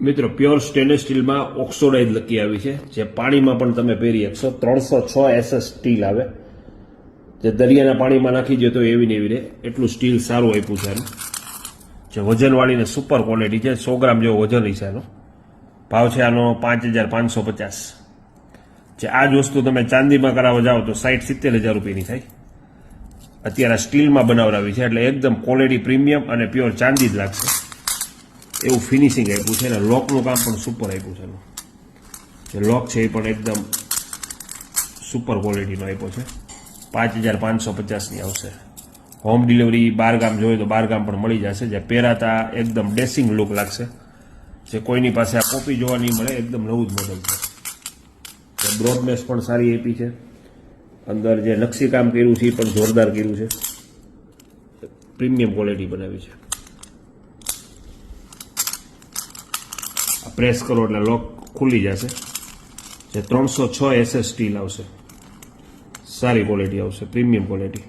મિત્રો pure stainless સ્ટીલમાં oxidise lucky આવી છે, જે પાણીમાં પણ તમે પહેરી શકશો. 306 SS સ્ટીલ આવે, જે દરિયાના પાણીમાં નાખી દો તો એવી ને એવી રહે, એટલું સ્ટીલ સારું આપ્યું છે એનું. જે વજનવાળીને સુપર ક્વોલિટી છે, 100 ગ્રામ જેવો વજન છે આનો. ભાવ છે આનો 5550. જે આ જ વસ્તુ તમે ચાંદીમાં કરાવવા જાઓ તો 60-70 હજાર રૂપિયાની થાય. અત્યારે સ્ટીલમાં બનાવડાવી છે, એટલે એકદમ ક્વોલિટી પ્રીમિયમ અને પ્યોર ચાંદી જ લાગશે એવું ફિનિશિંગ આપ્યું છે. અને લોકનું કામ પણ સુપર આપ્યું છે. જે લોક છે એ પણ એકદમ સુપર ક્વોલિટીનો આપ્યો છે. 5550ની આવશે. હોમ ડિલિવરી 12 ગામ જોઈએ તો 12 ગામ પણ મળી જશે. જે પહેરાતા એકદમ ડેસિંગ લુક લાગશે. જે કોઈની પાસે આ કોપી જોવા નહીં મળે, એકદમ નવું જ મોડલ છે. જે બ્રોડનેસ પણ સારી આપી છે. અંદર જે નકશી કામ કર્યું છે એ પણ જોરદાર કર્યું છે. પ્રીમિયમ ક્વોલિટી બનાવી છે. પ્રેસ કરો એટલે લોક ખુલી જશે. જે 306 SS સ્ટીલ આવશે, સારી ક્વોલિટી આવશે, પ્રીમિયમ ક્વોલિટી.